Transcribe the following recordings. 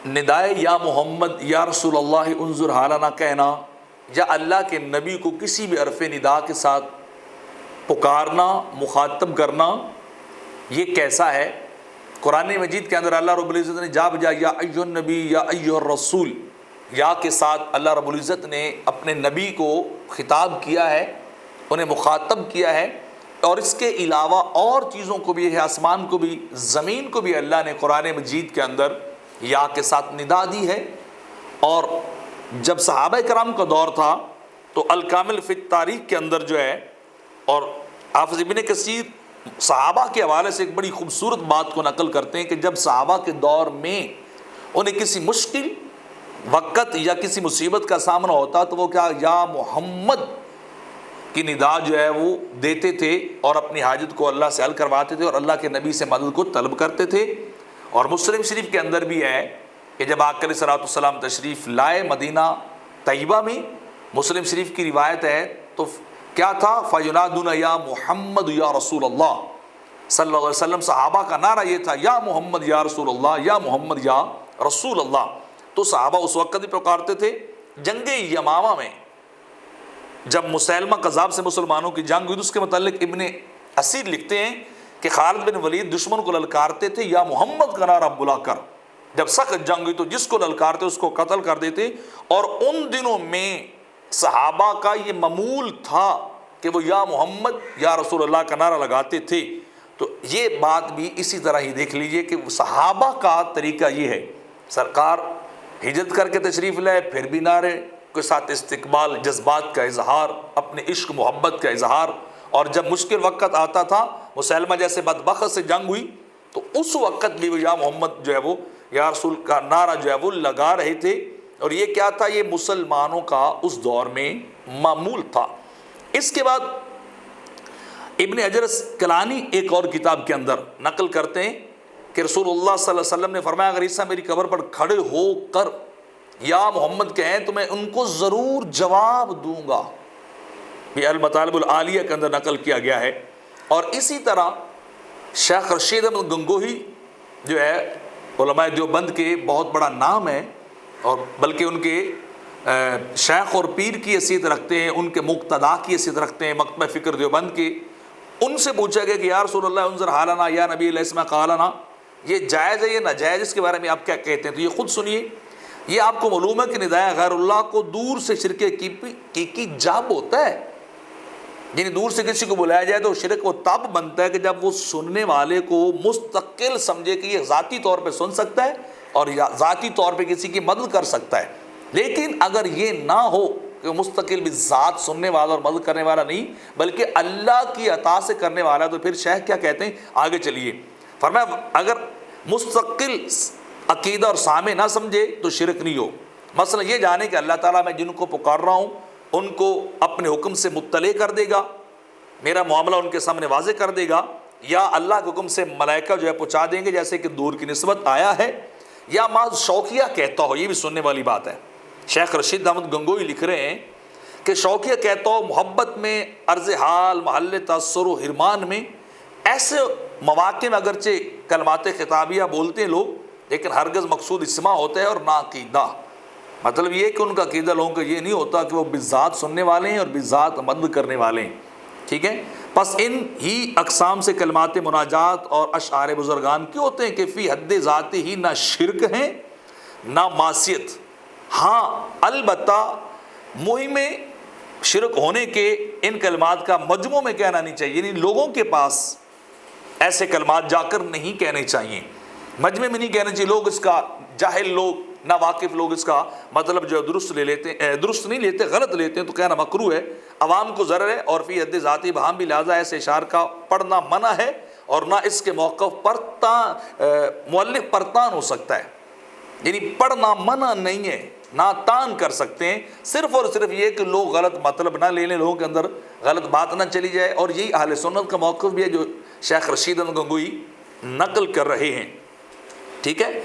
ندائے یا محمد یا رسول اللہ انظر حالنا کہنا یا اللہ کے نبی کو کسی بھی حرف ندا کے ساتھ پکارنا، مخاطب کرنا، یہ کیسا ہے؟ قرآن مجید کے اندر اللہ رب العزت نے جا بجا یا ایھا النبی یا ایھا الرسول یا کے ساتھ اللہ رب العزت نے اپنے نبی کو خطاب کیا ہے، انہیں مخاطب کیا ہے، اور اس کے علاوہ اور چیزوں کو بھی ہے، آسمان کو بھی، زمین کو بھی اللہ نے قرآن مجید کے اندر یا کے ساتھ ندا دی ہے۔ اور جب صحابہ کرام کا دور تھا تو الکامل فی التاریخ کے اندر جو ہے، اور حافظ ابن کثیر صحابہ کے حوالے سے ایک بڑی خوبصورت بات کو نقل کرتے ہیں کہ جب صحابہ کے دور میں انہیں کسی مشکل وقت یا کسی مصیبت کا سامنا ہوتا تو وہ کیا یا محمد کی ندا جو ہے وہ دیتے تھے اور اپنی حاجت کو اللہ سے حل کرواتے تھے اور اللہ کے نبی سے مدد کو طلب کرتے تھے۔ اور مسلم شریف کے اندر بھی ہے کہ جب آقا علیہ الصلوۃ والسلام تشریف لائے مدینہ طیبہ میں، مسلم شریف کی روایت ہے، تو کیا تھا؟ فَيُنَادُونَ یا محمد یا رسول اللہ صلی اللہ علیہ وسلم، صحابہ کا نعرہ یہ تھا یا محمد یا رسول اللہ، یا محمد یا رسول اللہ۔ تو صحابہ اس وقت بھی پکارتے تھے۔ جنگ یمامہ میں جب مسیلمہ کذاب سے مسلمانوں کی جنگ ہوئی تو اس کے متعلق ابن اسیر لکھتے ہیں کہ خالد بن ولید دشمن کو للکارتے تھے یا محمد کا نعرہ بلا کر، جب سخت جنگ ہوئی تو جس کو للکارتے اس کو قتل کر دیتے۔ اور ان دنوں میں صحابہ کا یہ معمول تھا کہ وہ یا محمد یا رسول اللہ کا نعرہ لگاتے تھے۔ تو یہ بات بھی اسی طرح ہی دیکھ لیجئے کہ صحابہ کا طریقہ یہ ہے، سرکار ہجرت کر کے تشریف لائے پھر بھی نعرے کے ساتھ استقبال، جذبات کا اظہار، اپنے عشق محبت کا اظہار۔ اور جب مشکل وقت آتا تھا، مسلمہ جیسے بدبخت سے جنگ ہوئی، تو اس وقت بھی وہ یا محمد جو ہے وہ یا رسول کا نعرہ جو ہے وہ لگا رہے تھے۔ اور یہ کیا تھا؟ یہ مسلمانوں کا اس دور میں معمول تھا۔ اس کے بعد ابن حجر اسقلانی ایک اور کتاب کے اندر نقل کرتے ہیں کہ رسول اللہ صلی اللہ علیہ وسلم نے فرمایا اگر عیسیٰ میری قبر پر کھڑے ہو کر یا محمد کہیں تو میں ان کو ضرور جواب دوں گا۔ یہ المطالب العالیہ کے اندر نقل کیا گیا ہے۔ اور اسی طرح شیخ رشید احمد گنگوہی جو ہے علماء دیوبند کے بہت بڑا نام ہے، اور بلکہ ان کے شیخ اور پیر کی حیثیت رکھتے ہیں، ان کے مقتدا کی حیثیت رکھتے ہیں مکتبہ فکر دیوبند کے۔ ان سے پوچھا گیا کہ یا رسول اللہ انظر حالنا یا نبی علیہ السلام قالنا، یہ جائز ہے یہ ناجائز، اس کے بارے میں آپ کیا کہتے ہیں؟ تو یہ خود سنیے۔ یہ آپ کو معلوم ہے کہ ندائے غیر اللہ کو دور سے شرک کی جاب ہوتا ہے، یعنی دور سے کسی کو بلایا جائے تو شرک وہ تب بنتا ہے کہ جب وہ سننے والے کو مستقل سمجھے کہ یہ ذاتی طور پہ سن سکتا ہے اور ذاتی طور پہ کسی کی مدد کر سکتا ہے۔ لیکن اگر یہ نہ ہو کہ وہ مستقل بھی ذات سننے والا اور مدد کرنے والا نہیں بلکہ اللہ کی عطا سے کرنے والا، تو پھر شیخ کیا کہتے ہیں؟ آگے چلیے، فرمایا اگر مستقل عقیدہ اور سامع نہ سمجھے تو شرک نہیں ہو۔ مثلا یہ جانے کہ اللہ تعالیٰ میں جن کو پکار رہا ہوں ان کو اپنے حکم سے مطلع کر دے گا، میرا معاملہ ان کے سامنے واضح کر دے گا، یا اللہ کے حکم سے ملائکہ جو ہے پہنچا دیں گے جیسے کہ دور کی نسبت آیا ہے، یا محض شوقیہ کہتا ہو، یہ بھی سننے والی بات ہے۔ شیخ رشید احمد گنگوئی لکھ رہے ہیں کہ شوقیہ کہتا ہو محبت میں، عرض حال، محل تأثر و حرمان میں، ایسے مواقع میں اگرچہ کلمات خطابیہ بولتے ہیں لوگ لیکن ہرگز مقصود اسماع ہوتا ہے اور نہ عقیدہ۔ مطلب یہ کہ ان کا عقیدہ لوگوں کا یہ نہیں ہوتا کہ وہ بذات سننے والے ہیں اور بذات مدد کرنے والے ہیں، ٹھیک ہے۔ پس ان ہی اقسام سے کلمات مناجات اور اشعار بزرگان کیوں ہوتے ہیں کہ فی حد ذات ہی نہ شرک ہیں نہ معصیت۔ ہاں البتہ مہم شرک ہونے کے ان کلمات کا مجموع میں کہنا نہیں چاہیے، یعنی لوگوں کے پاس ایسے کلمات جا کر نہیں کہنے چاہیے، مجمع میں نہیں کہنا چاہیے۔ لوگ اس کا جاہل لوگ، نا واقف لوگ اس کا مطلب جو درست لے لیتے ہیں، درست نہیں لیتے، غلط لیتے ہیں، تو کہنا مکروہ ہے، عوام کو ضرر ہے۔ اور فی حد ذاتی بہام بھی لہٰذا ایسے اشعار کا پڑھنا منع ہے، اور نہ اس کے موقف پر مؤلف پرتان ہو سکتا ہے، یعنی پڑھنا منع نہیں ہے، نہ تان کر سکتے ہیں، صرف اور صرف یہ کہ لوگ غلط مطلب نہ لے لیں، لوگوں کے اندر غلط بات نہ چلی جائے۔ اور یہی اہل سنت کا موقف بھی ہے جو شیخ رشید احمد گنگوئی نقل کر رہے ہیں، ٹھیک ہے۔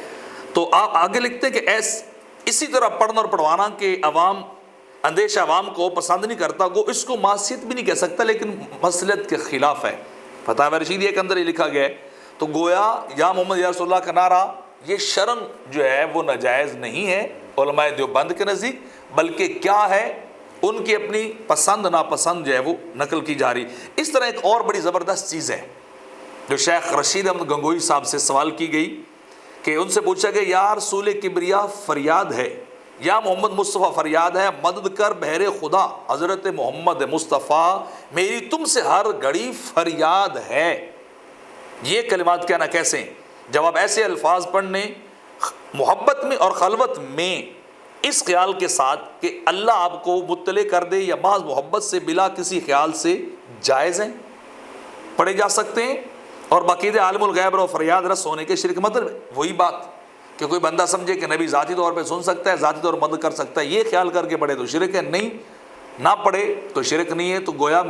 تو آپ آگے لکھتے ہیں کہ اسی طرح پڑھنا اور پڑھوانا کہ عوام اندیشہ عوام کو پسند نہیں کرتا، وہ اس کو معصیت بھی نہیں کہہ سکتا لیکن مصلحت کے خلاف ہے۔ فتاوی رشیدیہ کے اندر یہ لکھا گیا ہے۔ تو گویا یا محمد یا رسول اللہ کا نعرہ یہ شرن جو ہے وہ ناجائز نہیں ہے علماء دیوبند کے نزدیک، بلکہ کیا ہے ان کی اپنی پسند ناپسند جو ہے وہ نقل کی جا رہی۔ اس طرح ایک اور بڑی زبردست چیز ہے جو شیخ رشید احمد گنگوئی صاحب سے سوال کی گئی کہ ان سے پوچھا کہ یا رسول کبریا فریاد ہے، یا محمد مصطفیٰ فریاد ہے، مدد کر بہر خدا حضرت محمد مصطفیٰ، میری تم سے ہر گھڑی فریاد ہے۔ یہ کلمات کہنا کیسے؟ جواب ایسے الفاظ پڑھنے محبت میں اور خلوت میں اس خیال کے ساتھ کہ اللہ آپ کو مطلع کر دے، یا محض محبت سے بلا کسی خیال سے جائز ہیں، پڑھے جا سکتے ہیں، اور باقاعدہ عالم الغیب اور فریاد رس ہونے کے شرک مطلب ہے وہی بات کہ کوئی بندہ سمجھے کہ نبی ذاتی طور پہ سن سکتا ہے، ذاتی طور پر مدد کر سکتا ہے، یہ خیال کر کے پڑھے تو شرک ہے، نہیں نہ پڑھے تو شرک نہیں ہے۔ تو گویا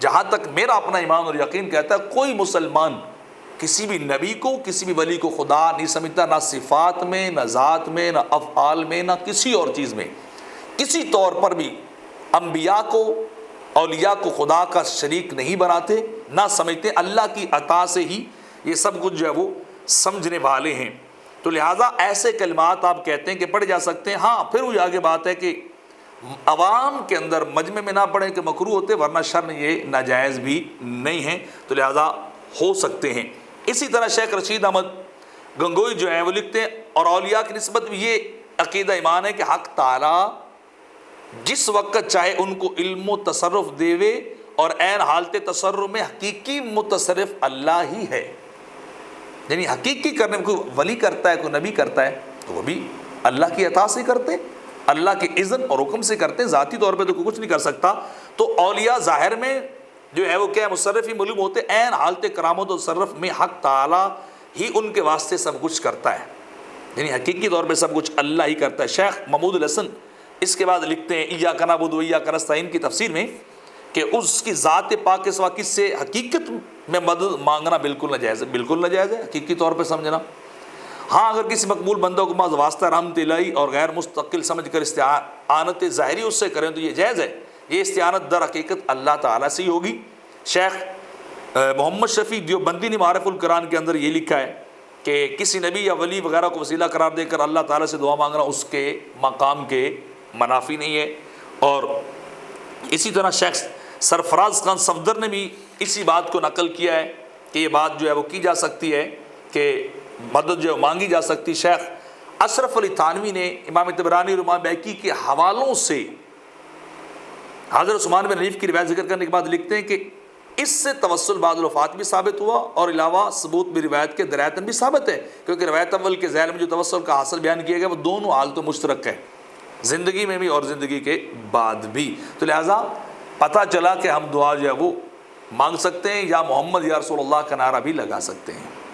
جہاں تک میرا اپنا ایمان اور یقین کہتا ہے کوئی مسلمان کسی بھی نبی کو، کسی بھی ولی کو خدا نہیں سمجھتا، نہ صفات میں، نہ ذات میں، نہ افعال میں، نہ کسی اور چیز میں، کسی طور پر بھی انبیاء کو، اولیاء کو خدا کا شریک نہیں بناتے، نہ سمجھتے، اللہ کی عطا سے ہی یہ سب کچھ جو ہے وہ سمجھنے والے ہیں۔ تو لہٰذا ایسے کلمات آپ کہتے ہیں کہ پڑھے جا سکتے ہیں۔ ہاں پھر وہ آگے بات ہے کہ عوام کے اندر مجمع میں نہ پڑھیں کہ مکروہ ہوتے، ورنہ شرع یہ ناجائز بھی نہیں ہیں، تو لہٰذا ہو سکتے ہیں۔ اسی طرح شیخ رشید احمد گنگوئی جو ہیں وہ لکھتے ہیں، اور اولیاء کی نسبت بھی یہ عقیدہ ایمان ہے کہ حق تعالیٰ جس وقت چاہے ان کو علم و تصرف دیوے، اور عین حالت تصرف میں حقیقی متصرف اللہ ہی ہے، یعنی حقیقی کرنے میں کوئی ولی کرتا ہے، کوئی نبی کرتا ہے تو وہ بھی اللہ کی عطا سے کرتے ہیں، اللہ کے اذن اور حکم سے کرتے ہیں، ذاتی طور پہ تو کوئی کچھ نہیں کر سکتا۔ تو اولیاء ظاہر میں جو ہے وہ کیا مصرف ہی معلوم ہوتے، عین حالت کرامت و تصرف میں حق تعالیٰ ہی ان کے واسطے سب کچھ کرتا ہے، یعنی حقیقی طور پہ سب کچھ اللہ ہی کرتا ہے۔ شیخ محمود الحسن اس کے بعد لکھتے ہیں ایاک نعبد و ایاک نستعین کی تفسیر میں کہ اس کی ذات پاک کے سوا کس سے حقیقت میں مدد مانگنا بالکل ناجائز ہے، بالکل ناجائز ہے حقیقی طور پہ سمجھنا۔ ہاں اگر کسی مقبول بندوں کو محض واسطہ رحمت الہی اور غیر مستقل سمجھ کر استعانت ظاہری اس سے کریں تو یہ جائز ہے، یہ استعانت در حقیقت اللہ تعالیٰ سے ہی ہوگی۔ شیخ محمد شفیع دیوبندی نے معارف القرآن کے اندر یہ لکھا ہے کہ کسی نبی یا ولی وغیرہ کو وسیلہ قرار دے کر اللہ تعالیٰ سے دعا مانگنا اس کے مقام کے منافی نہیں ہے۔ اور اسی طرح شیخ سرفراز خان صفدر نے بھی اسی بات کو نقل کیا ہے کہ یہ بات جو ہے وہ کی جا سکتی ہے کہ مدد جو مانگی جا سکتی۔ شیخ اشرف علی تھانوی نے امام طبرانی اور امام بہقی کے حوالوں سے حضرت عثمان بن حنیف کی روایت ذکر کرنے کے بعد لکھتے ہیں کہ اس سے توسل بعد الوفات بھی ثابت ہوا، اور علاوہ ثبوت بھی روایت کے درایتاً بھی ثابت ہے، کیونکہ روایت اول کے ذیل میں جو توسل کا حاصل بیان کیا گیا وہ دونوں حالتوں مشترک ہے، زندگی میں بھی اور زندگی کے بعد بھی۔ تو لہٰذا پتہ چلا کہ ہم دعا جو ہے وہ مانگ سکتے ہیں، یا محمد یا رسول اللہ کا نعرہ بھی لگا سکتے ہیں۔